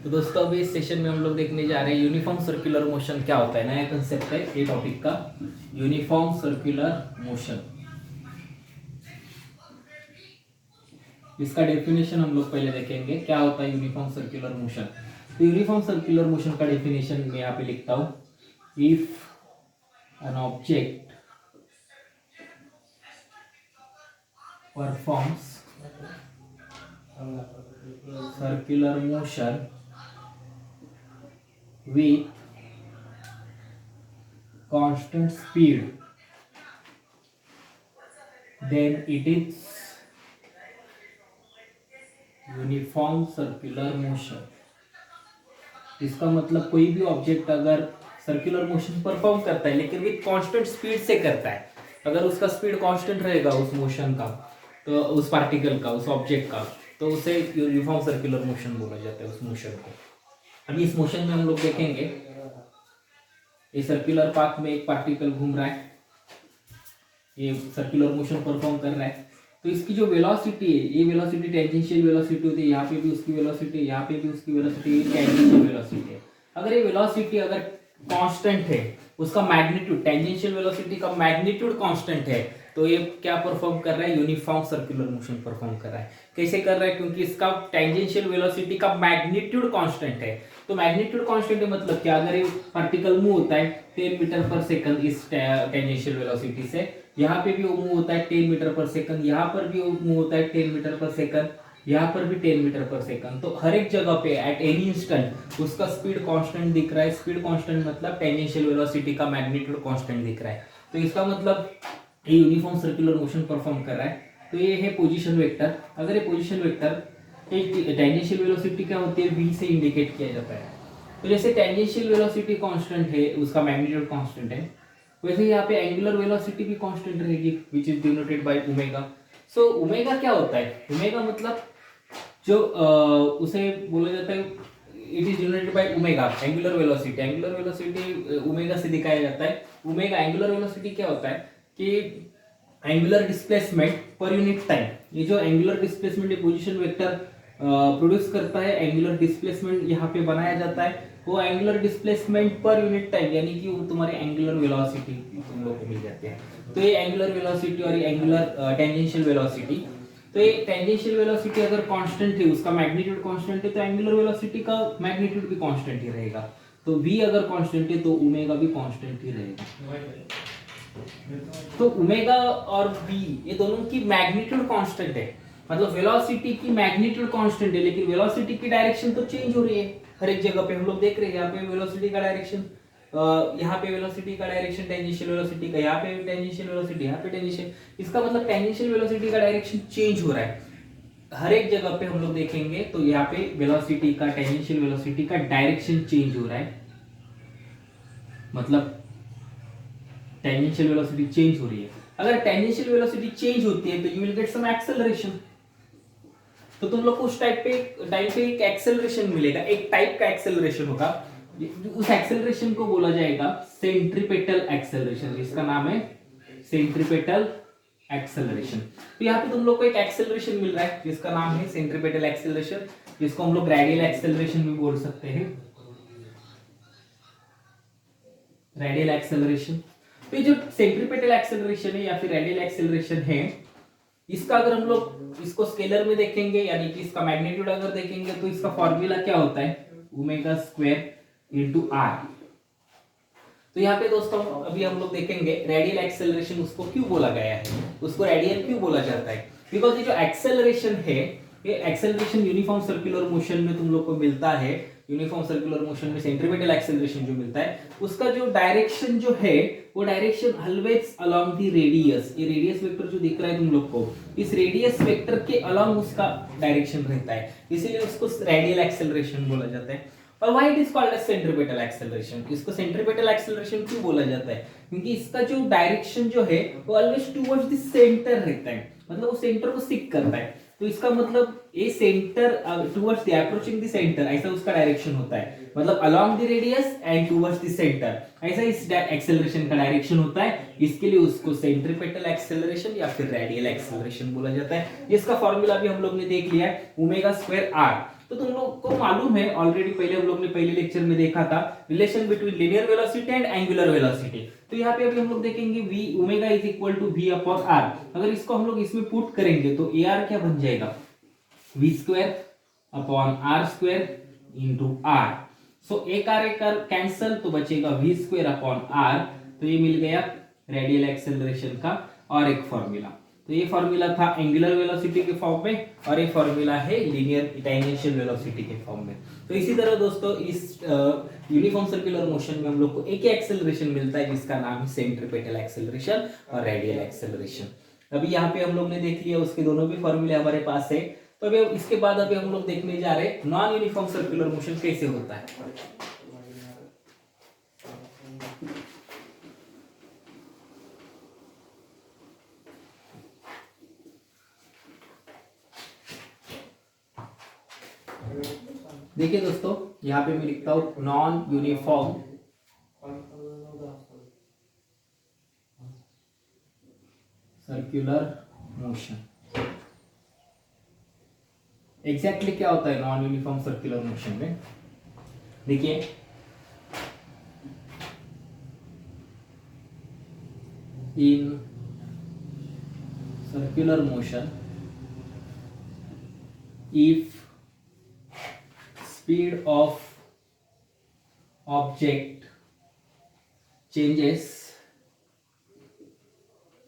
तो दोस्तों अभी इस सेशन में हम लोग देखने जा रहे हैं यूनिफॉर्म सर्कुलर मोशन क्या होता है। नया कंसेप्ट है ये टॉपिक का, यूनिफॉर्म सर्कुलर मोशन। इसका डेफिनेशन हम लोग पहले देखेंगे क्या होता है यूनिफॉर्म सर्कुलर मोशन। तो यूनिफॉर्म सर्कुलर मोशन का डेफिनेशन मैं यहाँ पे लिखता हूँ, if an object performs circular motion with constant speed, then it is uniform circular motion. इसका मतलब कोई भी ऑब्जेक्ट अगर सर्कुलर मोशन परफॉर्म करता है लेकिन विद कांस्टेंट स्पीड से करता है, अगर उसका स्पीड कांस्टेंट रहेगा उस मोशन का, तो उस पार्टिकल का, उस ऑब्जेक्ट का, तो उसे यूनिफॉर्म सर्कुलर मोशन बोला जाता है उस मोशन को। अभी इस मोशन में हम लोग देखेंगे ये सर्कुलर पाथ में एक पार्टिकल घूम रहा है, ये सर्कुलर मोशन परफॉर्म कर रहा है। तो इसकी जो वेलोसिटी है, ये वेलोसिटी टेंजेंशियल वेलोसिटी होती है, यहाँ पे भी उसकी वेलोसिटी, यहाँ पे भी उसकी वेलोसिटी, टेंजेंशियल वेलोसिटी है। अगर ये वेलोसिटी अगर कांस्टेंट है, उसका मैग्नीट्यूड, टेंजेंशियल वेलोसिटी का मैग्नीट्यूड कांस्टेंट है, तो ये क्या परफॉर्म कर रहा है, यूनिफॉर्म सर्कुलर मोशन परफॉर्म कर रहा है। कैसे कर रहा है, क्योंकि इसका टेंजेंशियल वेलोसिटी का मैग्नीट्यूड कांस्टेंट है। तो मैग्नीट्यूड कांस्टेंट है मतलब क्या, अगर ये पार्टिकल मूव होता है 10 मीटर पर सेकंड इस टेंजेंशियल वेलोसिटी से, यहाँ पे भी वो मूव होता है 10 मीटर पर सेकंड, यहाँ पर भी वो मूव होता है 10 मीटर पर सेकंड, यहाँ पर भी 10 मीटर पर सेकंड, तो हर एक जगह पे एट एनी इंस्टेंट उसका स्पीड कांस्टेंट दिख रहा है। स्पीड कांस्टेंट मतलब टेंजेंशियल वेलोसिटी का मैग्नीट्यूड कांस्टेंट दिख रहा है। तो इसका मतलब ये यूनिफॉर्म सर्कुलर मोशन परफॉर्म कर रहा है। तो ये है पोजीशन वेक्टर। अगर ये पोजीशन वेक्टर टेंजेंशियल वेलोसिटी क्या होती है, v से इंडिकेट किया जाता है। तो जैसे टेंजेंशियल वेलोसिटी कांस्टेंट है, उसका मैग्नीट्यूड कांस्टेंट है, वैसे यहाँ पे एंगुलर वेलोसिटी भी कांस्टेंट रहेगी, विच is denoted by omega. So omega क्या होता है, ओमेगा मतलब जो उसे बोला जाता है, it is denoted by omega, angular velocity. Angular velocity omega से दिखाया जाता है। ओमेगा एंगुलर वेलोसिटी क्या होता है कि angular displacement per unit time. ये जो angular displacement position vector produce करता है, एंगुलर डिस्प्लेसमेंट यहाँ पे बनाया जाता है, वो angular displacement per unit time, यानी कि वो तुम्हारी एंगुलर वेलोसिटी तुम लोग को मिल जाती है। तो ये एंगुलर वेलोसिटी और ये एंगुलर टेंजेंशियल वेलोसिटी, तो ये टेंजेंशियल वेलोसिटी अगर कांस्टेंट है, उसका मैग्नीट्यूड कांस्टेंट है, तो एंगुलर वेलोसिटी का मैग्नीट्यूड भी कांस्टेंट ही रहेगा। तो v अगर कांस्टेंट है तो ओमेगा भी कांस्टेंट ही रहेगा। तो ओमेगा और v ये दोनों की मैग्नीट्यूड कांस्टेंट है, मतलब वेलोसिटी की मैग्नीट्यूड कांस्टेंट है, लेकिन वेलोसिटी की डायरेक्शन तो चेंज हो रही है हर एक जगह पे। हम लोग देख रहे हैं यहाँ पे वेलोसिटी का डायरेक्शन, यहाँ पे वेलोसिटी का डायरेक्शन टेंजेंशियल वेलोसिटी का, यहाँ पे टेंजेंशियल वेलोसिटी, यहाँ पे टेंजेंशियल, इसका मतलब टेंजेंशियल वेलोसिटी का डायरेक्शन चेंज हो रहा है हर एक जगह पे। हम लोग देखेंगे तो यहाँ पे वेलोसिटी का, टेंजेंशियल वेलोसिटी का डायरेक्शन चेंज हो रहा है, मतलब टेंजेंशियल वेलोसिटी चेंज हो रही है। अगर टेंजेंशियल वेलोसिटी चेंज होती है तो you will get some acceleration. तो तुम लोग को उस टाइम पे एक एक्सेलरेशन मिलेगा, एक टाइप का एक्सेलरेशन होगा। उस एक्सेलरेशन को बोला जाएगा सेंट्रीपेटल एक्सेलरेशन, जिसका नाम है सेंट्रीपेटल एक्सेलरेशन। तो यहाँ पे तुम लोग को एक एक्सेलरेशन मिल रहा है जिसका नाम है सेंट्रीपेटल एक्सेलरेशन, जिसको हम लोग रेडियल एक्सेलरेशन भी बोल सकते हैं, रेडियल एक्सेलरेशन। तो ये जो सेंट्रीपेटल एक्सेलरेशन है या फिर रेडियल एक्सेलरेशन है, इसका अगर हम लोग इसको स्केलर में देखेंगे, यानी कि इसका मैग्नीट्यूड अगर देखेंगे, तो इसका फॉर्मूला क्या होता है, ओमेगा स्क्वायर इनटू आर। तो यहाँ पे दोस्तों अभी हम लोग देखेंगे रेडियल एक्सेलरेशन उसको क्यों बोला गया है, उसको रेडियल क्यों बोला जाता है, बिकॉज ये जो एक्सेलरेशन है, ये एक्सेलरेशन यूनिफॉर्म सर्कुलर मोशन में तुम लोग को मिलता है। यूनिफॉर्म सर्कुलर मोशन में सेंट्रीपेटल एक्सेलरेशन जो मिलता है, उसका जो डायरेक्शन जो है, वो direction always along the radius. ये रेडियस वेक्टर जो दिख रहा है तुम लोग को, इस रेडियस वेक्टर के अलोंग उसका डायरेक्शन रहता है, इसीलिए उसको रेडियल एक्सेलरेशन बोला जाता है। और why it is called as centripetal acceleration, इसको सेंट्रीपेटल एक्सेलरेशन क्यों बोला जाता है, क्योंकि इसका जो डायरेक्शन जो है वो ऑलवेज टुवर्ड्स द सेंटर रहता है, मतलब वो सेंटर को सीक करता है। तो इसका मतलब ये centre towards the approaching the centre, ऐसा उसका डायरेक्शन होता है, मतलब along the radius and towards the centre, ऐसा इस एक्सेलरेशन का डायरेक्शन होता है। इसके लिए उसको सेंट्रीपेटल एक्सेलरेशन या फिर रेडियल एक्सेलरेशन बोला जाता है, जिसका फॉर्मूला भी हम लोग ने देख लिया है, ओमेगा स्क्वायर आर। तो तुम लोग को मालूम है ऑलरेडी, पहले हम लोग ने पहले लेक्चर में देखा था relation between linear velocity and angular velocity. तो यहाँ पे अभी हम लोग देखेंगे v omega is equal to v upon r। अगर इसको हम लोग इसमें पुट करेंगे तो ar क्या बन जाएगा, v square upon r square into r। सो एक आर कैंसल तो बचेगा v स्क्वायर अपॉन r। तो ये मिल गया रेडियल एक्सेलरेशन का और एक फॉर्मूला। तो ये फॉर्मूला था एंगुलर वेलोसिटी के फॉर्म में और ये फॉर्मूला है लीनियर टेंजेंशियल वेलोसिटी के फॉर्म में। तो इसी तरह दोस्तों इस यूनिफॉर्म सर्कुलर मोशन में हम लोग को एक ही एक्सेलरेशन मिलता है जिसका नाम है सेंट्रीपेटल एक्सेलरेशन और रेडियल एक्सेलरेशन। अभी यहाँ पे हम लोग ने देख लिया, उसके दोनों भी फॉर्मूले हमारे पास है। तो अभी इसके बाद अभी हम लोग देखने जा रहे हैं नॉन यूनिफॉर्म सर्कुलर मोशन कैसे होता है। देखिए दोस्तों, यहाँ पे मैं लिखता हूं non uniform circular motion. Exactly क्या होता है नॉन यूनिफॉर्म सर्कुलर मोशन में, देखिए in circular motion if speed of object changes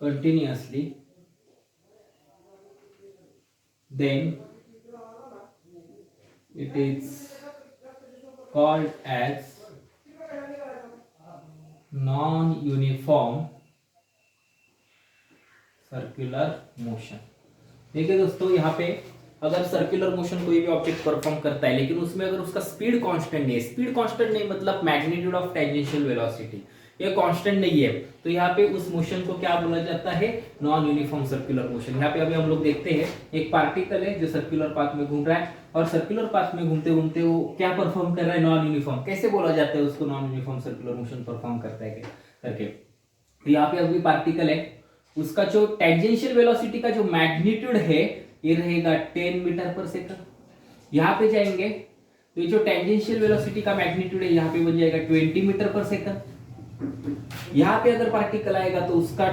continuously, then it is called as non-uniform circular motion। देखिए दोस्तों, यहाँ पे अगर सर्कुलर मोशन कोई भी ऑब्जेक्ट परफॉर्म करता है लेकिन उसमें अगर उसका स्पीड कांस्टेंट नहीं है, स्पीड कांस्टेंट नहीं मतलब मैग्नीट्यूड ऑफ टेंजेंशियल वेलोसिटी ये कांस्टेंट नहीं है, तो यहाँ पे उस मोशन को क्या बोला जाता है, नॉन यूनिफॉर्म सर्कुलर मोशन। यहाँ पे अभी हम लोग देखते हैं एक पार्टिकल है जो सर्कुलर पाथ में घूम रहा है और सर्कुलर पाथ में घूमते घूमते वो क्या परफॉर्म कर रहा है, नॉन यूनिफॉर्म। कैसे बोला जाता है उसको non uniform circular motion perform करता है करके। तो यहाँ पे अभी पार्टिकल है, उसका जो टेंजेंशियल वेलोसिटी का जो मैग्नीट्यूड है ये रहेगा 10 मीटर पर सेकंड। यहाँ पे जाएंगे तो ये जो टेंजेंशियल वेलोसिटी का मैग्नीट्यूड है यहाँ पे बन जाएगा 20 मीटर पर सेकंड। यहाँ पे अगर पार्टिकल आएगा तो उसका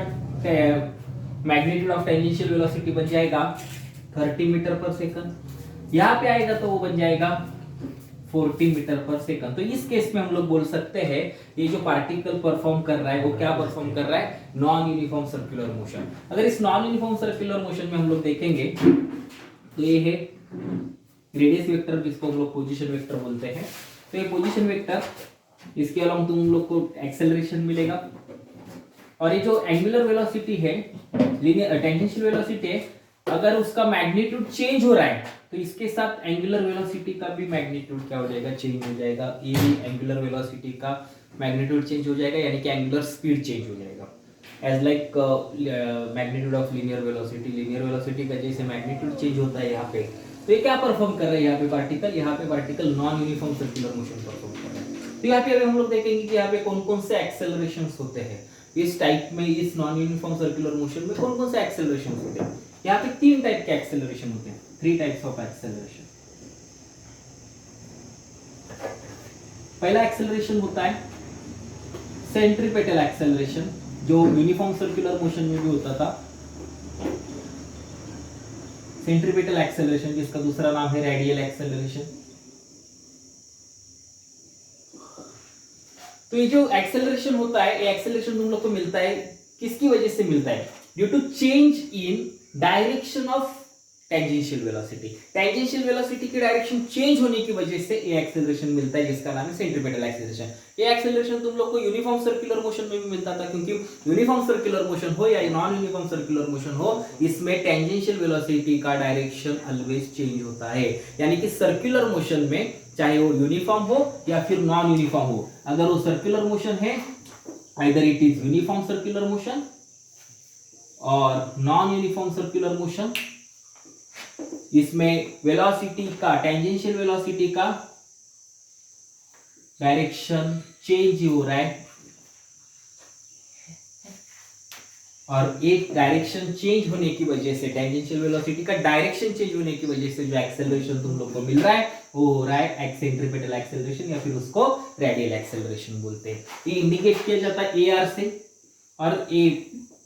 मैग्नीट्यूड ऑफ टेंजेंशियल वेलोसिटी बन जाएगा 30 मीटर पर सेकंड। यहाँ पे आएगा तो वो बन जाएगा 40 मीटर पर सेकंड। तो इस केस में हम लोग बोल सकते हैं ये जो पार्टिकल परफॉर्म कर रहा है वो क्या परफॉर्म कर रहा है, नॉन यूनिफॉर्म सर्कुलर मोशन। अगर इस नॉन यूनिफॉर्म सर्कुलर मोशन में हम लोग देखेंगे तो ये है रेडियस वेक्टर जिसको हम लोग पोजीशन वेक्टर बोलते हैं। तो ये पोजीशन वेक्टर, इसके अलावा तुम लोग को एक्सेलरेशन मिलेगा और ये जो एंगुलर वेलोसिटी है, लीनियर टेंजेंशियल वेलोसिटी है, अगर उसका मैग्नीट्यूड चेंज हो रहा है तो इसके साथ एंगुलर वेलोसिटी का भी मैग्नीट्यूड क्या हो जाएगा, चेंज हो जाएगा। ये एंगुलर वेलोसिटी का मैग्नीट्यूड चेंज हो जाएगा यानी कि एंगुलर स्पीड चेंज हो जाएगा। As like magnitude of linear velocity का जैसे मैग्नीट्यूड चेंज होता है यहाँ पे, तो ये क्या परफॉर्म कर रहा है यहाँ पे particle non uniform circular motion perform कर रहा है। तो यहाँ पे अभी हम लोग देखेंगे कि यहाँ पे कौन कौन से एक्सेलरेशंस होते हैं इस टाइप में, इस नॉन यूनिफॉर्म सर्कुलर मोशन में कौन कौन से एक्सेलरेशन होते हैं। यहाँ पे 3 टाइप के एक्सेलरेशन होते हैं, 3 टाइप्स ऑफ एक्सेलरेशन। पहला एक्सेलरेशन होता है सेंट्रीपेटल एक्सेलरेशन, जो यूनिफॉर्म सर्कुलर मोशन में भी होता था। सेंट्रीपेटल एक्सेलरेशन जिसका दूसरा नाम है रेडियल एक्सेलरेशन। तो ये जो एक्सेलरेशन होता है, ये एक्सेलरेशन तुम लोग को मिलता है किसकी वजह से मिलता है, due to change in direction of tangential velocity. Tangential velocity की डायरेक्शन चेंज होने की वजह से ये एक्सेलरेशन मिलता है जिसका नाम है सेंट्रीपेटल एक्सेलरेशन। ये एक्सेलरेशन तुम लोग को यूनिफॉर्म सर्कुलर मोशन में भी मिलता था, क्योंकि यूनिफॉर्म सर्कुलर मोशन हो या नॉन यूनिफॉर्म सर्कुलर मोशन हो, इसमें टेंजेंशियल वेलोसिटी का डायरेक्शन ऑलवेज चेंज होता है। यानी कि सर्कुलर मोशन में चाहे वो यूनिफॉर्म हो या फिर नॉन यूनिफॉर्म हो, अगर वो सर्कुलर मोशन है either it is uniform circular motion और नॉन यूनिफॉर्म सर्कुलर मोशन, इसमें वेलोसिटी का, टेंजेंशियल वेलोसिटी का डायरेक्शन चेंज हो रहा है और एक डायरेक्शन चेंज होने की वजह से, टेंजेंशियल वेलोसिटी का डायरेक्शन चेंज होने की वजह से जो एक्सेलरेशन तुम लोग को मिल रहा है वो हो रहा है सेंट्रीपेटल एक्सेलरेशन, या फिर उसको रेडियल एक्सेलरेशन बोलते हैं। ये इंडिकेट किया जाता है AR से, और ये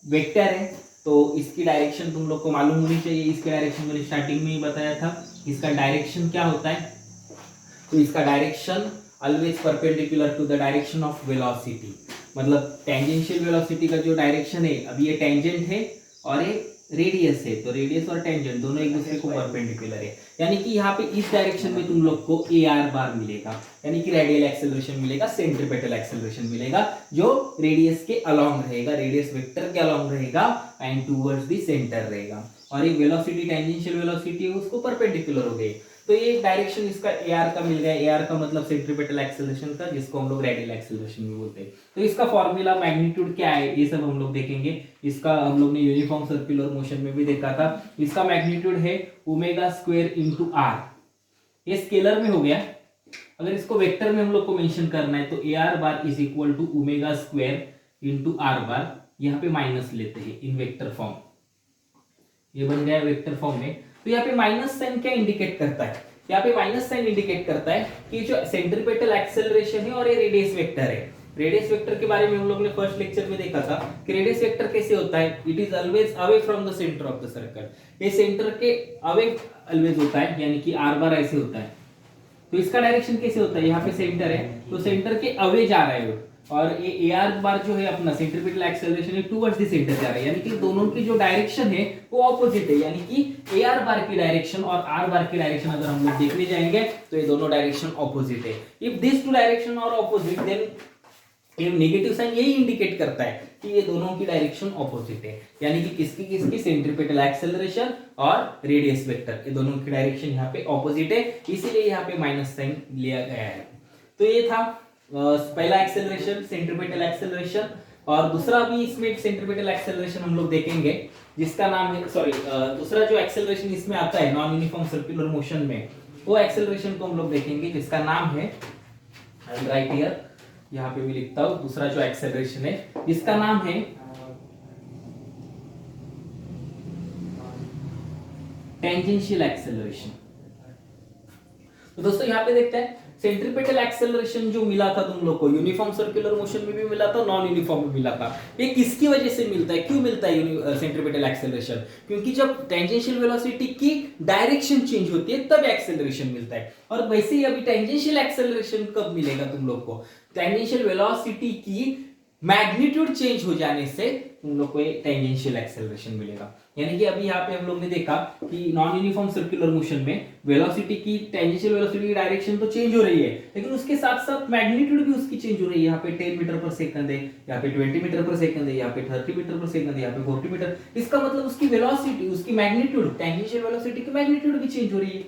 वेक्टर है तो इसकी डायरेक्शन तुम लोग को मालूम होनी चाहिए। इसकी डायरेक्शन मैंने स्टार्टिंग में ही बताया था। इसका डायरेक्शन क्या होता है, तो इसका direction always perpendicular to the direction of velocity. मतलब टेंजेंशियल वेलोसिटी का जो डायरेक्शन है, अभी ये टेंजेंट है और ये रेडियस है, तो रेडियस और टेंजेंट दोनों एक दूसरे को परपेंडिकुलर है, यानी कि यहाँ पे इस डायरेक्शन में तुम लोग को AR बार मिलेगा, यानी कि रेडियल एक्सेलरेशन मिलेगा, सेंट्रीपेटल एक्सेलरेशन मिलेगा, जो रेडियस के अलोंग रहेगा, रेडियस वेक्टर के अलोंग रहेगा एंड टुवर्ड्स द सेंटर रहेगा। और एक वेलोसिटी टेंजेंशियल वेलोसिटी है उसको परपेंडिकुलर हो गई। तो ये डायरेक्शन इसका AR का मिल गया। AR का मतलब सेंट्रीपेटल एक्सेलरेशन का, जिसको हम लोग रेडियल एक्सेलरेशन भी बोलते हैं। तो इसका फॉर्मूला, मैग्नीट्यूड क्या है, ये सब हम लोग देखेंगे। इसका हम लोग ने यूनिफॉर्म सर्कुलर मोशन में भी देखा था। इसका मैग्नीट्यूड है ओमेगा स्क्वायर इंटू आर। ये स्केलर में हो गया। अगर इसको वेक्टर में हम लोग को मेंशन करना है तो AR bar is equal to omega square into R bar, यहाँ पे माइनस लेते हैं इन वेक्टर फॉर्म, ये बन गया वेक्टर फॉर्म में। तो यहाँ पे माइनस साइन क्या इंडिकेट करता है, यहाँ पे माइनस साइन इंडिकेट करता है कि जो सेंट्रीपेटल एक्सेलरेशन है और ये रेडियस वेक्टर है। रेडियस वेक्टर के बारे में हम लोग ने फर्स्ट लेक्चर में देखा था कि रेडियस वेक्टर कैसे होता है, it is always away from the centre of the circle. ये सेंटर के अवे ऑलवेज होता है, यानी कि आर बार ऐसे होता है। तो इसका डायरेक्शन कैसे होता है, यहाँ पे सेंटर है तो सेंटर के अवे जा रहा है वो, और ये AR बार जो है अपना centripetal acceleration towards the centre जा रहा है, यानी कि दोनों की जो डायरेक्शन है वो ऑपोजिट है। यानी कि AR बार की डायरेक्शन और R बार की डायरेक्शन अगर हम लोग देखने जाएंगे तो ये दोनों डायरेक्शन ऑपोजिट है। If this two direction are opposite then ये नेगेटिव साइन यही इंडिकेट करता है कि ये दोनों की डायरेक्शन ऑपोजिट है, यानी कि किसकी किसकी, सेंट्रीपेटल एक्सेलरेशन और रेडियस वेक्टर, ये दोनों की डायरेक्शन यहाँ पे ऑपोजिट है, इसीलिए यहाँ पे माइनस साइन लिया गया है। तो ये था पहला एक्सेलरेशन, सेंट्रीपेटल एक्सेलरेशन। और दूसरा भी इसमें सेंट्रीपेटल एक्सेलरेशन हम लोग देखेंगे, जिसका नाम है, सॉरी, दूसरा जो एक्सेलरेशन इसमें आता है नॉन यूनिफॉर्म सर्कुलर मोशन में, वो एक्सेलरेशन को हम लोग देखेंगे, जिसका नाम है, आई विल राइट हियर, यहाँ पे भी लिखता हूं, दूसरा जो एक्सेलरेशन है इसका नाम है टेंजेंशियल एक्सेलरेशन। तो दोस्तों यहाँ पे देखते हैं सेंट्रीपेटल एक्सेलरेशन जो मिला था तुम लोग को, यूनिफॉर्म सर्कुलर मोशन में भी मिला था, नॉन यूनिफॉर्म में मिला था। ये किसकी वजह से मिलता है, क्यों मिलता है सेंट्रीपेटल एक्सेलरेशन? क्योंकि जब टेंजेंशियल वेलोसिटी की डायरेक्शन चेंज होती है तब एक्सेलरेशन मिलता है। और वैसे ही अभी टेंजेंशियल एक्सेलरेशन कब मिलेगा तुम लोग को, टेंजेंशियल वेलोसिटी की मैग्नीट्यूड चेंज हो जाने से तुम लोग को ये टेंजेंशियल एक्सेलरेशन मिलेगा। यानी कि अभी यहाँ पे हम लोग ने देखा कि नॉन यूनिफॉर्म सर्कुलर मोशन में वेलोसिटी की, टेंजेंशियल वेलोसिटी की डायरेक्शन तो चेंज हो रही है, लेकिन उसके साथ साथ मैग्नीट्यूड भी उसकी चेंज हो रही है। यहाँ पे 10 मीटर पर सेकंड है, यहाँ पे 20 मीटर पर सेकंड है, यहाँ पे 30 मीटर पर सेकंड है, यहाँ पे 40 मीटर। इसका मतलब उसकी वेलोसिटी, उसकी मैग्नीट्यूड, टेंजेंशियल वेलोसिटी की मैग्नीट्यूड भी चेंज हो रही है।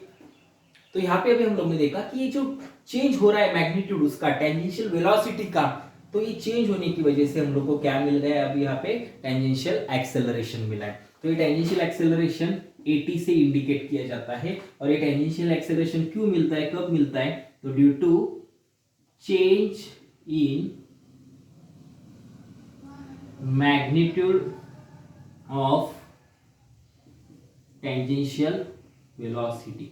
तो यहाँ पे अभी हम लोग ने देखा कि ये जो चेंज हो रहा है मैग्नीट्यूड उसका, टेंजेंशियल वेलोसिटी का, तो ये चेंज होने की वजह से हम लोग को क्या मिल गया है, अभी यहाँ पे टेंजेंशियल एक्सेलरेशन मिला है। तो ये टेंजेंशियल एक्सेलरेशन AT से इंडिकेट किया जाता है। और ये टेंजेंशियल एक्सेलरेशन क्यों मिलता है, कब मिलता है, तो due to change in magnitude of tangential velocity.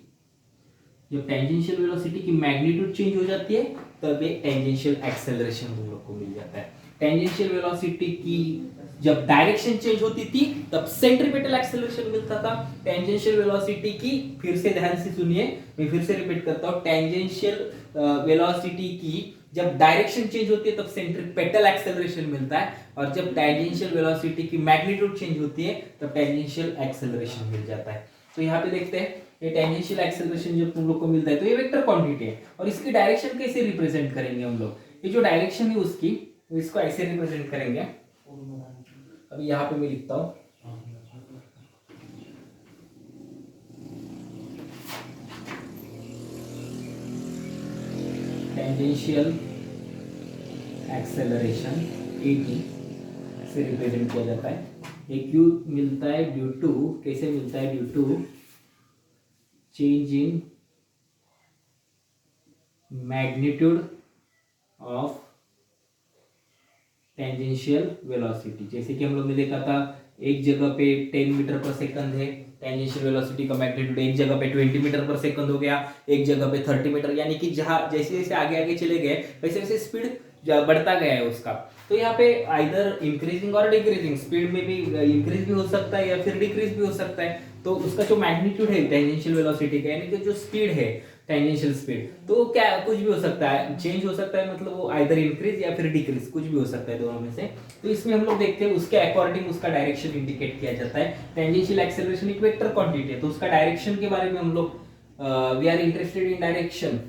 जब टेंजेंशियल वेलोसिटी की मैग्नीट्यूड चेंज हो जाती है तब ये टेंजेंशियल एक्सेलरेशन हम लोग को मिल जाता है। टेंजेंशियल वेलोसिटी की जब डायरेक्शन चेंज होती थी तब सेंट्रीपेटल एक्सेलरेशन मिलता था। टेंजेंशियल वेलोसिटी की, फिर से ध्यान से सुनिए, मैं फिर से रिपीट करता हूं, टेंजेंशियल वेलोसिटी की जब डायरेक्शन चेंज होती है तब सेंट्रीपेटल एक्सेलरेशन मिलता है, और जब टेंजेंशियल वेलोसिटी की मैग्नीट्यूड चेंज होती है तब टेंजेंशियल एक्सेलरेशन मिल जाता है। तो यहाँ पे देखते हैं ये टेंजेंशियल एक्सेलरेशन जब तुम लोग को मिलता है तो ये वेक्टर क्वांटिटी है, और इसकी डायरेक्शन कैसे रिप्रेजेंट करेंगे हम लोग, ये जो डायरेक्शन है उसकी, तो इसको ऐसे रिप्रेजेंट करेंगे। अभी यहाँ पे मैं लिखता हूं, टेंजेंशियल एक्सेलरेशन AT से रिप्रेजेंट किया जाता है। ये क्यों मिलता है, ड्यू टू, कैसे मिलता है, due to change in magnitude of tangential velocity. जैसे कि हम लोग ने देखा था एक जगह पे 10 मीटर पर सेकंड है, टेंजेंशियल वेलोसिटी का मैग्नीट्यूड एक जगह पे 20 मीटर पर सेकंड हो गया, एक जगह पे 30 मीटर, यानी कि जहां जैसे जैसे आगे आगे चले गए वैसे वैसे स्पीड बढ़ता गया है उसका। तो यहाँ पे आइदर इंक्रीजिंग और डिक्रीजिंग, स्पीड में भी इंक्रीज भी हो सकता है या फिर डिक्रीज भी हो सकता है। तो उसका जो मैग्नीट्यूड है टेंजेंशियल वेलोसिटी का, यानी कि जो स्पीड है टेंजेंशियल स्पीड, तो क्या कुछ भी हो सकता है, चेंज हो सकता है, मतलब वो आइदर इंक्रीज या फिर डिक्रीज, कुछ भी हो सकता है दोनों में से। तो इसमें हम लोग देखते हैं उसके अकॉर्डिंग उसका डायरेक्शन इंडिकेट किया जाता है। टेंजेंशियल एक्सेलरेशन एक वेक्टर क्वांटिटी है, तो उसका डायरेक्शन के बारे में हम लोग we are interested in direction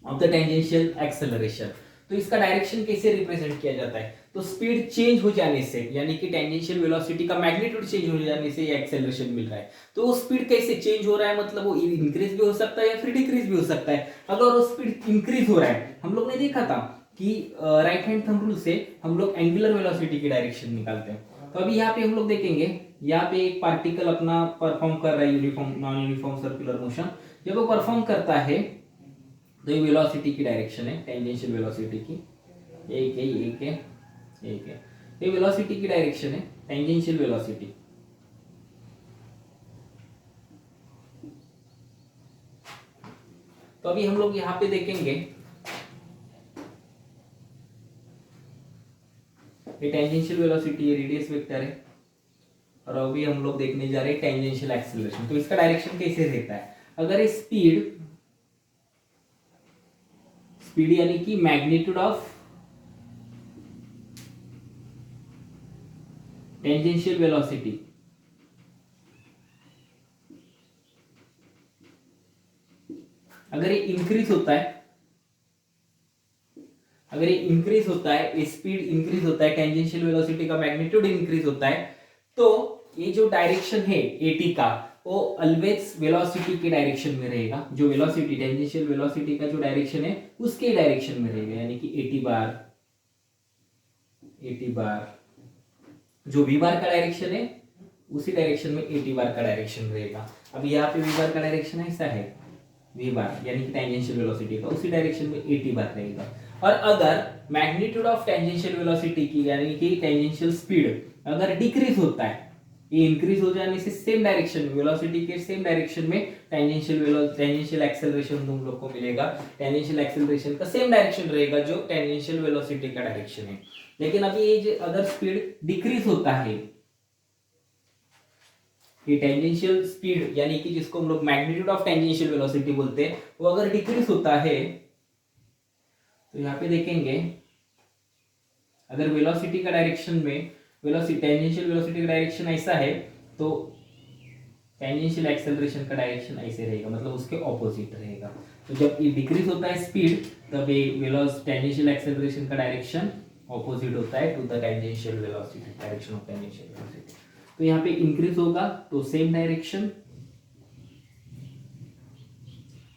of the tangential acceleration. तो इसका डायरेक्शन कैसे रिप्रेजेंट किया जाता है, तो स्पीड चेंज हो जाने से, यानी कि टेंजेंशियल वेलोसिटी का मैग्नीट्यूड चेंज हो जाने से ये एक्सेलरेशन मिल रहा है। तो वो स्पीड कैसे चेंज हो रहा है, मतलब वो इंक्रीज भी हो सकता है या फिर डिक्रीज भी हो सकता है। अगर वो स्पीड इंक्रीज हो रहा है, हम लोग ने देखा था कि राइट हैंड थंब रूल से हम लोग एंगुलर वेलोसिटी की डायरेक्शन निकालते हैं। तो अभी यहाँ पे हम लोग देखेंगे, यहाँ पे एक पार्टिकल अपना परफॉर्म कर रहा है uniform non uniform circular motion. जब वो परफॉर्म करता है तो ये वेलोसिटी की डायरेक्शन है, टेंजेंशियल वेलोसिटी की, एक है एक है एक है, ये वेलोसिटी की डायरेक्शन है, टेंजेंशियल वेलोसिटी। तो अभी हम लोग यहां पे देखेंगे ये टेंजेंशियल वेलोसिटी, ये रेडियस वेक्टर है, और अभी हम लोग देखने जा रहे हैं टेंजेंशियल एक्सेलरेशन। तो इसका डायरेक्शन कैसे रहता है, अगर ये स्पीड यानी कि मैग्नीट्यूड ऑफ टेंजेंशियल वेलोसिटी अगर ये इंक्रीज होता है, अगर ये इंक्रीज होता है, स्पीड इंक्रीज होता है, टेंजेंशियल वेलोसिटी का मैग्नीट्यूड इंक्रीज होता है, तो ये जो डायरेक्शन है एटी का, वो ऑलवेज वेलोसिटी के डायरेक्शन में रहेगा। जो वेलोसिटी टेंजेंशियल वेलोसिटी का जो डायरेक्शन है उसके डायरेक्शन में रहेगा, यानी कि 80 बार जो वी बार का डायरेक्शन है उसी डायरेक्शन में 80 बार का डायरेक्शन रहेगा। अब यहाँ पे वी बार का डायरेक्शन ऐसा है, वी बार यानी कि टेंजेंशियल वेलोसिटी का उसी डायरेक्शन में 80 बार रहेगा। और अगर मैग्नीट्यूड ऑफ टेंजेंशियल वेलोसिटी की, यानी कि टेंजेंशियल स्पीड अगर डिक्रीज होता है, ये इंक्रीज हो जाने से सेम डायरेक्शन में, वेलोसिटी के सेम डायरेक्शन में टेंजेंशियल एक्सेलरेशन तुम लोग को मिलेगा। टेंजेंशियल एक्सेलरेशन का सेम डायरेक्शन रहेगा जो टेंजेंशियल वेलोसिटी का डायरेक्शन है। लेकिन अभी ये अगर स्पीड डिक्रीज होता है, ये टेंजेंशियल स्पीड यानी कि जिसको हम लोग मैग्नीट्यूड ऑफ टेंजेंशियल वेलोसिटी बोलते हैं, वो अगर डिक्रीज होता है, तो यहाँ पे देखेंगे अगर वेलोसिटी का डायरेक्शन में, वेलोसिटी टेंजेंशियल वेलोसिटी का डायरेक्शन ऐसा है, तो टेंजेंशियल एक्सेलरेशन का डायरेक्शन ऐसे रहेगा, मतलब उसके ऑपोजिट रहेगा। तो जब ये डिक्रीज होता है स्पीड, तब ये टेंजेंशियल एक्सेलरेशन का डायरेक्शन ऑपोजिट होता है to the tangential velocity, direction of tangential velocity. तो यहाँ पे इंक्रीज होगा तो सेम डायरेक्शन,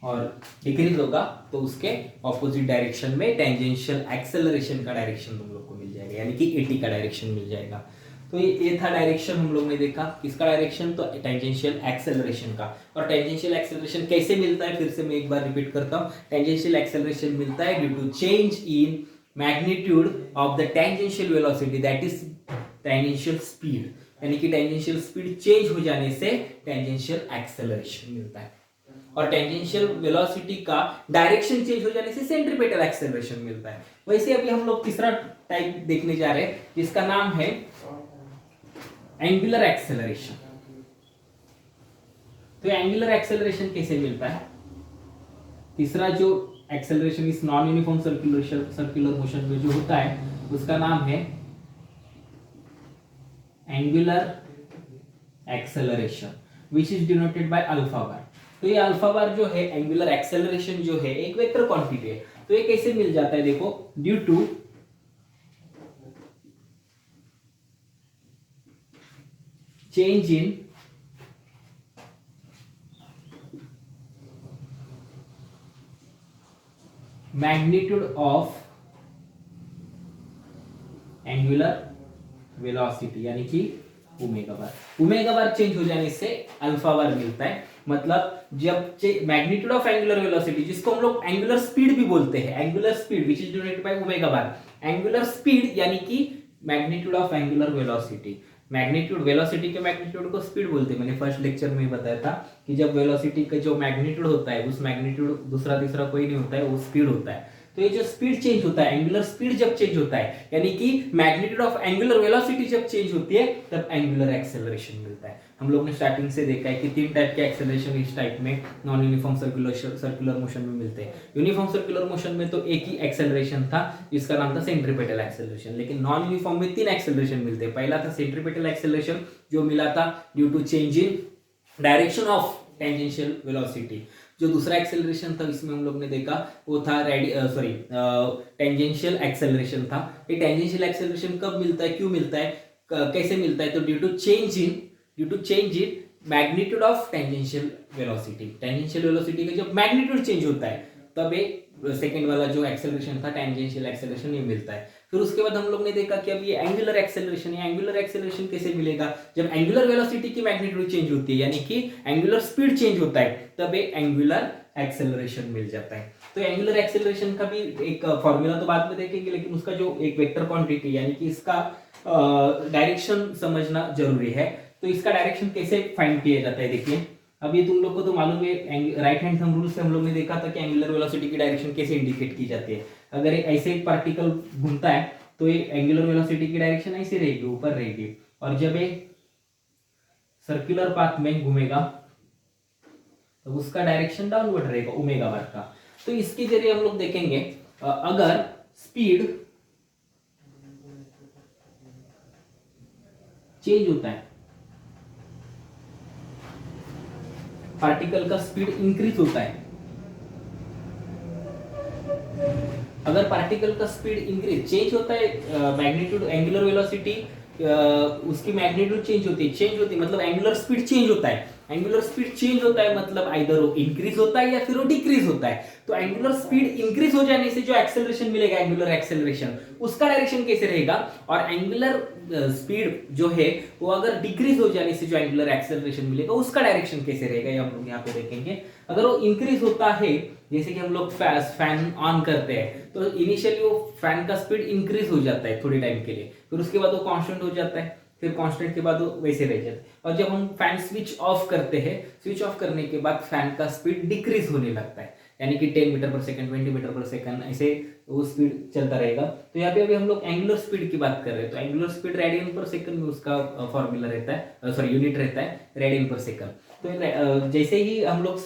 और डिक्रीज होगा तो उसके ऑपोजिट डायरेक्शन में टेंजेंशियल एक्सेलरेशन का डायरेक्शन तुम लोग को मिल जाएगा, यानी कि 80 का डायरेक्शन मिल जाएगा। तो ये था डायरेक्शन हम लोग ने देखा, किसका डायरेक्शन, तो टेंजेंशियल एक्सेलरेशन का। और टेंजेंशियल एक्सेलरेशन कैसे मिलता है, फिर से मैं एक बार रिपीट करता हूँ। टेंजेंशियल एक्सेलरेशन मिलता है due to change in magnitude of the tangential velocity, that is tangential speed, यानी कि टेंजेंशियल स्पीड चेंज हो जाने से टेंजेंशियल एक्सेलरेशन मिलता है। और टेंजेंशियल वेलोसिटी का डायरेक्शन चेंज हो जाने से सेंट्रीपेटल एक्सेलरेशन मिलता है। वैसे अभी हम लोग तीसरा टाइप देखने जा रहे हैं, जिसका नाम है एंगुलर एक्सेलरेशन। तो एंगुलर एक्सेलरेशन कैसे मिलता है, तीसरा जो एक्सेलरेशन इस नॉन यूनिफॉर्म सर्कुलर मोशन में जो होता है उसका नाम है angular acceleration, which is denoted by alpha बार। तो ये अल्फा बार जो है, एंगुलर एक्सेलरेशन जो है, एक वेक्टर क्वांटिटी है। तो ये कैसे मिल जाता है, देखो, due to change in magnitude of angular velocity, यानी कि ओमेगा बार चेंज हो जाने से अल्फा बार मिलता है। मतलब जब मैग्नीट्यूड ऑफ एंगुलर वेलोसिटी, जिसको हम लोग एंगुलर स्पीड भी बोलते हैं, angular speed which is denoted by omega bar, angular speed यानी कि magnitude of angular velocity, magnitude velocity के मैग्नीट्यूड को स्पीड बोलते हैं। मैंने फर्स्ट लेक्चर में बताया था कि जब वेलोसिटी का जो मैग्नीट्यूड होता है उस मैग्नीट्यूड दूसरा तीसरा कोई नहीं होता है, वो स्पीड होता है। तो ये जो स्पीड चेंज होता है, एंगुलर स्पीड जब चेंज होता है यानी कि मैग्नीट्यूड ऑफ एंगुलर वेलोसिटी जब चेंज होती है तब एंगुलर एक्सेलरेशन मिलता है। हम लोग ने स्टार्टिंग से देखा है कि 3 टाइप के एक्सेलरेशन इस टाइप में नॉन यूनिफॉर्म सर्कुलर मोशन में मिलते हैं। यूनिफॉर्म सर्कुलर मोशन में तो एक ही एक्सेलरेशन था जिसका नाम था सेंट्रीपेटल एक्सेलरेशन, लेकिन नॉन यूनिफॉर्म में 3 एक्सेलरेशन मिलते हैं। पहला था सेंट्रीपेटल एक्सेलरेशन जो मिला था due to change in direction of tangential velocity. जो दूसरा एक्सेलरेशन था इसमें हम लोग ने देखा वो था टेंजेंशियल एक्सेलरेशन था। ये टेंजेंशियल एक्सेलरेशन कब मिलता है, क्यों मिलता है, कैसे मिलता है, तो due to change in magnitude of tangential velocity. Tangential velocity का जब मैग्नीट्यूड चेंज होता है तब ये सेकेंड वाला जो एक्सेलरेशन था टेंजेंशियल एक्सेलरेशन ये मिलता है। फिर उसके बाद हम लोग ने देखा कि अब ये एंगुलर एक्सेलरेशन है। एंगुलर एक्सेलरेशन कैसे मिलेगा, जब एंगुलर वेलोसिटी की मैग्नीट्यूड चेंज होती है यानी कि एंगुलर स्पीड चेंज होता है तब ये एंगुलर एक्सेलरेशन मिल जाता है। तो एंगुलर एक्सेलरेशन का भी एक फॉर्मूला तो बाद में देखेंगे, लेकिन उसका जो एक वेक्टर क्वांटिटी यानी कि इसका डायरेक्शन समझना जरूरी है। तो इसका डायरेक्शन कैसे फाइंड किया जाता है, देखिए अब ये तुम लोग को तो मालूम है, राइट हैंड थंब रूल से हम लोग ने देखा था कि एंगुलर वेलोसिटी की डायरेक्शन कैसे इंडिकेट की जाती है। अगर ऐसे एक पार्टिकल घूमता है तो ये एंगुलर वेलोसिटी की डायरेक्शन ऐसे रहेगी, ऊपर रहेगी, और जब ये सर्कुलर पाथ में घूमेगा तो उसका डायरेक्शन डाउनवर्ड रहेगा ओमेगा बार का। तो इसके जरिए हम लोग देखेंगे अगर स्पीड चेंज होता है, पार्टिकल का स्पीड इंक्रीज होता है, अगर पार्टिकल का स्पीड इंक्रीज चेंज होता है, मैग्नीट्यूड एंगुलर वेलोसिटी उसकी मैग्नीट्यूड चेंज होती है मतलब एंगुलर स्पीड चेंज होता है। एंगुलर स्पीड चेंज होता है मतलब आइदर वो इंक्रीज होता है या फिर वो डिक्रीज होता है। तो एंगुलर स्पीड इंक्रीज हो जाने से जो एक्सेलरेशन मिलेगा, एंगुलर एक्सेलरेशन, उसका डायरेक्शन कैसे रहेगा, और एंगुलर स्पीड जो है वो अगर डिक्रीज हो जाने से जो एंगुलर एक्सेलरेशन मिलेगा उसका डायरेक्शन कैसे रहेगा, ये हम लोग यहाँ पे देखेंगे। अगर वो इंक्रीज होता है, जैसे कि हम लोग फैन ऑन करते हैं तो इनिशियली वो फैन का स्पीड इंक्रीज हो जाता है थोड़ी टाइम के लिए, फिर उसके बाद वो कांस्टेंट हो जाता है, फिर कांस्टेंट के बाद वो वैसे रह जाता है। और जब हम फैन स्विच ऑफ करते हैं, स्विच ऑफ करने के बाद फैन का स्पीड डिक्रीज होने लगता है, यानी कि 10 मीटर पर सेकंड, 20 मीटर पर सेकंड, ऐसे वो स्पीड चलता रहेगा। तो यहाँ पे अभी हम लोग एंगुलर स्पीड की बात कर रहे हैं, तो एंगुलर स्पीड रेडियन पर सेकंड में उसका फॉर्मूला रहता है, सॉरी यूनिट रहता है रेडियन पर सेकंड। तो जैसे ही हम लोग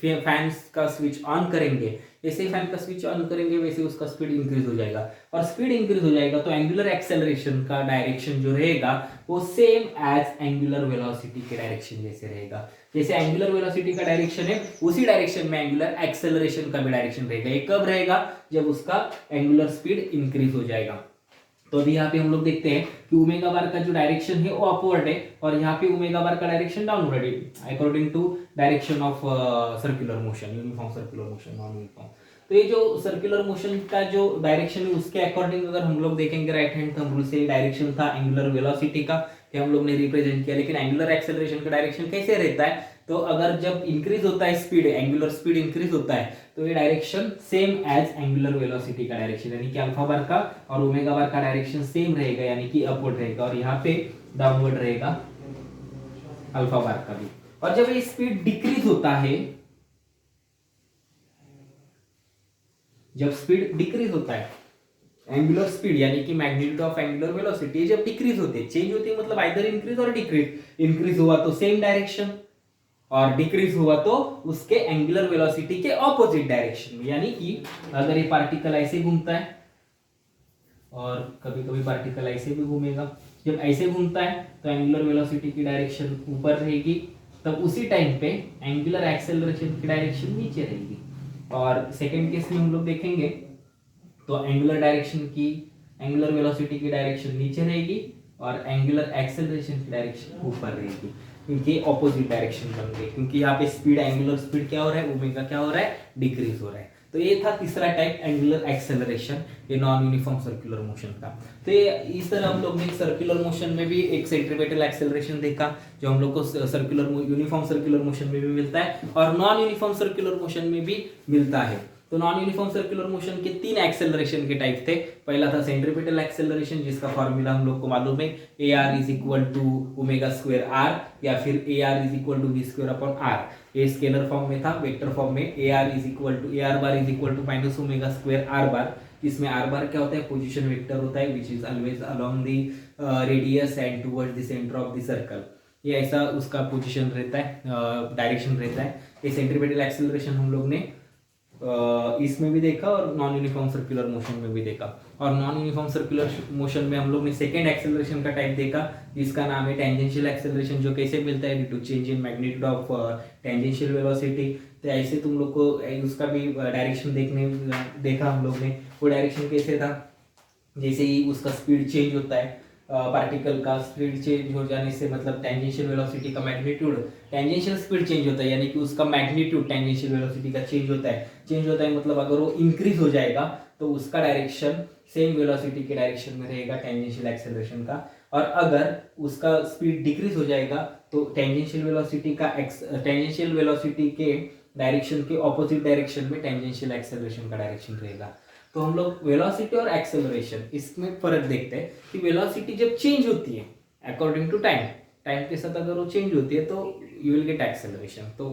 फैन का स्विच ऑन करेंगे, जैसे ही फैन का स्विच ऑन करेंगे वैसे उसका स्पीड इंक्रीज हो जाएगा, और स्पीड इंक्रीज हो जाएगा तो एंगुलर एक्सेलरेशन का डायरेक्शन जो रहेगा वो सेम एज एंगुलर वेलोसिटी के डायरेक्शन जैसे रहेगा। जैसे एंगुलर वेलोसिटी का डायरेक्शन है उसी डायरेक्शन में एंगुलर एक्सेलरेशन का भी डायरेक्शन रहेगा। ये कब रहेगा, जब उसका एंगुलर स्पीड इंक्रीज हो जाएगा। तो अभी यहाँ पे हम लोग देखते हैं कि ओमेगा बार का जो डायरेक्शन है वो अपवर्ड है, और यहाँ पे ओमेगा बार का डायरेक्शन डाउनवर्ड है according to direction of circular motion, uniform circular motion, non uniform. तो ये जो सर्कुलर मोशन का जो डायरेक्शन है उसके अकॉर्डिंग अगर हम लोग देखेंगे राइट हैंड थंब रूल से डायरेक्शन था एंगुलर वेलोसिटी का, ये हम लोग ने रिप्रेजेंट किया। लेकिन एंगुलर एक्सेलरेशन का डायरेक्शन कैसे रहता है, तो अगर जब इंक्रीज होता है स्पीड, एंगुलर स्पीड इंक्रीज होता है तो ये direction same as angular velocity का डायरेक्शन, यानी कि अल्फा बार का और ओमेगा बार का डायरेक्शन सेम रहेगा, यानी कि अपवर्ड रहेगा, और यहाँ पे डाउनवर्ड रहेगा अल्फा बार का भी। और जब ये स्पीड डिक्रीज होता है, जब स्पीड डिक्रीज होता है, एंगुलर स्पीड यानी कि मैग्नीट्यूड ऑफ एंगुलर वेलोसिटी जब डिक्रीज होती है, चेंज होती है मतलब आइदर इंक्रीज और डिक्रीज। इंक्रीज हुआ तो सेम डायरेक्शन, और डिक्रीज हुआ तो उसके एंगुलर वेलोसिटी के ऑपोजिट डायरेक्शन में। यानी कि अगर ये पार्टिकल ऐसे घूमता है और कभी कभी पार्टिकल ऐसे भी घूमेगा, जब ऐसे घूमता है तो एंगुलर वेलोसिटी की डायरेक्शन ऊपर रहेगी, तब उसी टाइम पे एंगुलर एक्सेलरेशन की डायरेक्शन नीचे रहेगी। और सेकेंड केस में हम लोग देखेंगे तो एंगुलर डायरेक्शन की, एंगुलर वेलोसिटी की डायरेक्शन नीचे रहेगी और एंगुलर एक्सेलरेशन की डायरेक्शन ऊपर रहेगी, क्योंकि ऑपोजिट डायरेक्शन बन गई, क्योंकि यहाँ पे स्पीड, एंगुलर स्पीड क्या हो रहा है, ओमेगा क्या हो रहा है, डिक्रीज हो रहा है। तो ये था तीसरा टाइप एंगुलर एक्सेलरेशन, ये नॉन यूनिफॉर्म सर्कुलर मोशन का। तो ये इस तरह हम लोग ने सर्कुलर मोशन में भी एक सेंट्रीपेटल एक्सेलरेशन देखा, जो हम लोग को सर्कुलर यूनिफॉर्म सर्कुलर मोशन में भी मिलता है और नॉन यूनिफॉर्म सर्कुलर मोशन में भी मिलता है। तो नॉन यूनिफॉर्म सर्कुलर मोशन के 3 एक्सेलरेशन के टाइप थे। पहला था सेंट्रीपिटल एक्सेलरेशन, जिसका फॉर्मूला हम लोग को मालूम है, A R is equal to omega square R, या फिर A R is equal to V square upon R. ये स्केलर फॉर्म में था। वेक्टर फॉर्म में A R bar is equal to minus omega square R bar. इसमें R बार क्या होता है, पोजीशन वेक्टर होता है, which is always along the radius and towards the centre of the circle. ये ऐसा उसका पोजीशन रहता है, डायरेक्शन रहता है। ये सेंट्रीपिटल एक्सेलरेशन हम लोग ने इसमें भी देखा और नॉन यूनिफॉर्म सर्कुलर मोशन में भी देखा। और नॉन यूनिफॉर्म सर्कुलर मोशन में हम लोग ने सेकेंड एक्सेलरेशन का टाइप देखा, जिसका नाम है टेंजेंशियल एक्सेलरेशन, जो कैसे मिलता है, due to change in magnitude of tangential velocity. तो ऐसे तुम लोग को उसका भी डायरेक्शन देखा हम लोग ने। वो डायरेक्शन कैसे था, जैसे ही उसका स्पीड चेंज होता है, पार्टिकल का स्पीड चेंज हो जाने से, मतलब टेंजेंशियल वेलोसिटी का मैग्नीट्यूड, टेंजेंशियल स्पीड चेंज होता है, यानी कि उसका मैग्नीट्यूड टेंजेंशियल वेलोसिटी का चेंज होता है मतलब अगर वो इंक्रीज हो जाएगा तो उसका डायरेक्शन सेम वेलोसिटी के डायरेक्शन में रहेगा टेंजेंशियल एक्सेलरेशन का। और अगर उसका स्पीड डिक्रीज हो जाएगा तो टेंजेंशियल वेलोसिटी के डायरेक्शन के ऑपोजिट डायरेक्शन में टेंजेंशियल एक्सेलरेशन का डायरेक्शन रहेगा। तो हम लोग वेलोसिटी और एक्सेलरेशन इसमें फर्क देखते हैं कि वेलोसिटी जब चेंज होती है अकॉर्डिंग टू टाइम के साथ अगर वो चेंज होती है तो यू विल गेट एक्सेलरेशन। तो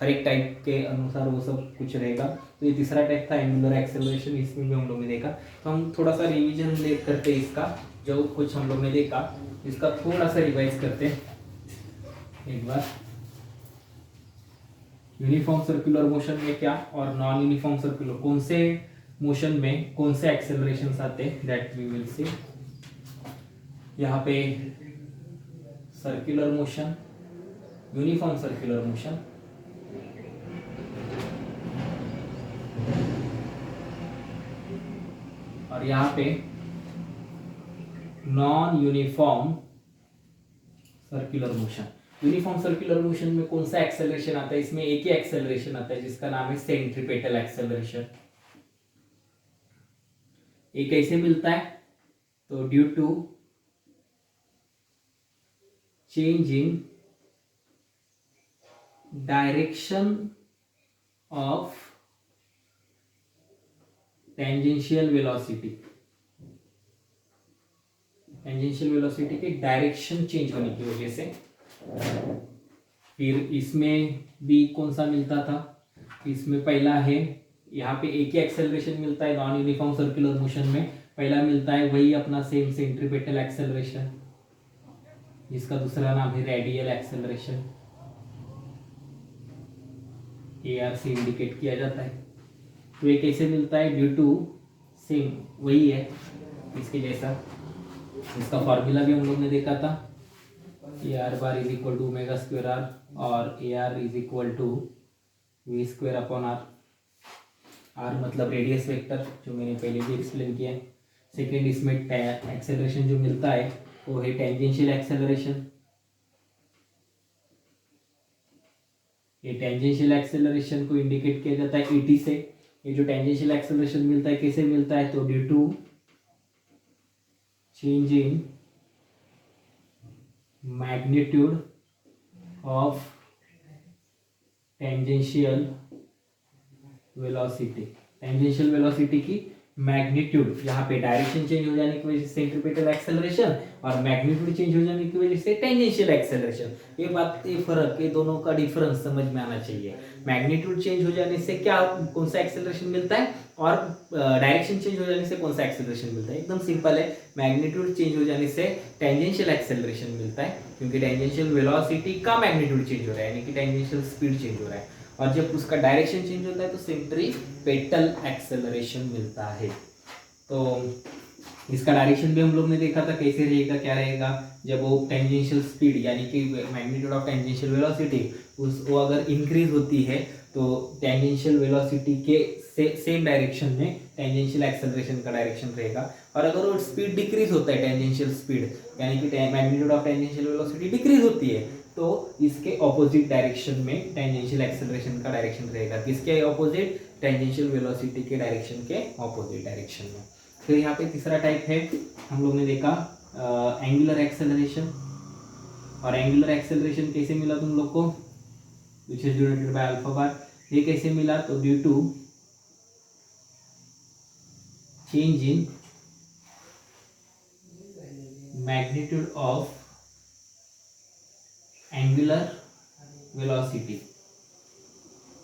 हर एक टाइप के अनुसार वो सब कुछ रहेगा। तो ये तीसरा टाइप था एंगुलर एक्सेलरेशन, इसमें भी हम लोग ने देखा। तो हम थोड़ा सा रिवीजन करते हैं इसका, जो कुछ हम लोग ने देखा इसका थोड़ा सा रिवाइज करते हैं एक बार। यूनिफॉर्म सर्कुलर मोशन में क्या और नॉन यूनिफॉर्म सर्कुलर कौन से मोशन में कौन से एक्सेलरेशंस आते हैं, दैट वी विल सी। यहाँ पे circular motion, uniform circular motion, और यहाँ पे non uniform circular motion. Uniform circular motion में कौन सा एक्सेलरेशन आता है, इसमें एक ही एक्सेलरेशन आता है जिसका नाम है सेंट्रीपेटल एक्सेलरेशन। ये कैसे मिलता है, तो due to change in direction of tangential velocity. Tangential velocity के डायरेक्शन चेंज होने की वजह से। फिर इसमें भी कौन सा मिलता था, इसमें पहला है, यहाँ पे एक ही एक्सेलरेशन मिलता है नॉन यूनिफॉर्म सर्कुलर मोशन में। पहला मिलता है वही अपना सेम सेंट्रीपेटल एक्सेलरेशन, जिसका दूसरा नाम है रेडियल एक्सेलरेशन, AR से इंडिकेट किया जाता है। तो ये कैसे मिलता है, ड्यू टू सेम वही है इसके जैसा। इसका फॉर्मूला भी हम लोग ने देखा था, AR bar is equal to omega square R, और AR is equal to V square upon R. R मतलब रेडियस वेक्टर, जो मैंने पहले भी एक्सप्लेन किया है। सेकेंड, इसमें एक्सेलरेशन जो मिलता है वो है टेंजेंशियल एक्सेलरेशन। ये टेंजेंशियल एक्सेलरेशन को इंडिकेट किया जाता है ET से। ये जो टेंजेंशियल एक्सेलरेशन मिलता है कैसे मिलता है, तो due to change in magnitude of tangential velocity. Tangential velocity की मैग्नीट्यूड, यहाँ पे डायरेक्शन चेंज हो जाने की वजह से सेंट्रीपेटल एक्सेलरेशन, और मैग्नीट्यूड चेंज हो जाने की वजह से टेंजेंशियल एक्सेलरेशन। ये बात, ये फर्क, ये दोनों का डिफरेंस समझ में आना चाहिए। मैग्नीट्यूड चेंज हो जाने से क्या, कौन सा एक्सेलरेशन मिलता है, और डायरेक्शन चेंज हो जाने से कौन सा एक्सेलरेशन मिलता है। एकदम सिंपल है, मैग्नीट्यूड चेंज हो जाने से टेंजेंशियल एक्सेलरेशन मिलता है, क्योंकि टेंजेंशियल वेलोसिटी का मैग्नीट्यूड चेंज हो रहा है, यानी कि टेंजेंशियल स्पीड चेंज हो रहा है। और जब उसका डायरेक्शन चेंज होता है तो सेंट्रीपेटल एक्सेलरेशन मिलता है। तो इसका डायरेक्शन भी हम लोग ने देखा था कैसे रहेगा, क्या रहेगा, जब वो टेंजेंशियल स्पीड यानी कि मैग्नीट्यूड ऑफ टेंजेंशियल वेलोसिटी वो अगर इंक्रीज होती है तो टेंजेंशियल वेलोसिटी के सेम डायरेक्शन में टेंजेंशियल एक्सेलरेशन का डायरेक्शन रहेगा। और अगर वो स्पीड डिक्रीज होता है, टेंजेंशियल स्पीड यानी कि magnitude of tangential velocity decrease होती है, तो इसके ऑपोजिट डायरेक्शन में टेंजेंशियल एक्सेलरेशन का डायरेक्शन रहेगा। किसके ऑपोजिट, टेंजेंशियल वेलोसिटी के डायरेक्शन के ऑपोजिट डायरेक्शन में। फिर यहाँ पे तीसरा टाइप है, हम लोग ने देखा एंगुलर एक्सेलरेशन। और एंगुलर एक्सेलरेशन कैसे मिला तुम लोग को, which is denoted by alpha bar. ये कैसे मिला, तो due to change in magnitude of angular velocity.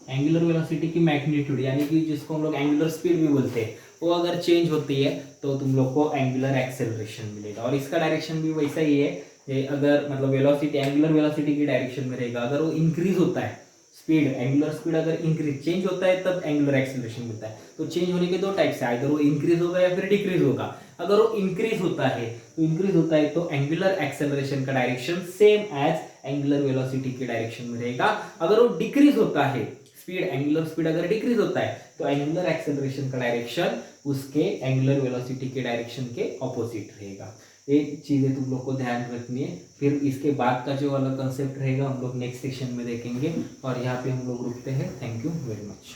Angular velocity की मैग्नीट्यूड यानी कि जिसको हम लोग एंगुलर स्पीड भी बोलते हैं, वो अगर चेंज होती है तो तुम लोग को एंगुलर एक्सेलरेशन मिलेगा। और इसका डायरेक्शन भी वैसा ही है कि अगर मतलब वेलोसिटी एंगुलर वेलोसिटी की डायरेक्शन में रहेगा, अगर वो इंक्रीज होता है स्पीड, एंगुलर स्पीड अगर इंक्रीज चेंज होता है तब एंगुलर एक्सेलरेशन मिलता है। तो चेंज होने के दो टाइप्स है, इधर वो इंक्रीज होगा या फिर डिक्रीज होगा। अगर वो इंक्रीज होता है तो एंगुलर एक्सेलरेशन का direction same as angular velocity के डायरेक्शन में रहेगा। अगर वो डिक्रीज होता है स्पीड, एंगुलर स्पीड अगर डिक्रीज होता है तो एंगुलर एक्सेलरेशन का डायरेक्शन उसके एंगुलर वेलोसिटी के डायरेक्शन के ऑपोजिट रहेगा। ये चीजें तुम लोग को ध्यान रखनी है। फिर इसके बाद का जो वाला कंसेप्ट रहेगा हम लोग नेक्स्ट सेक्शन में देखेंगे, और यहाँ पे हम लोग रुकते हैं। Thank you very much.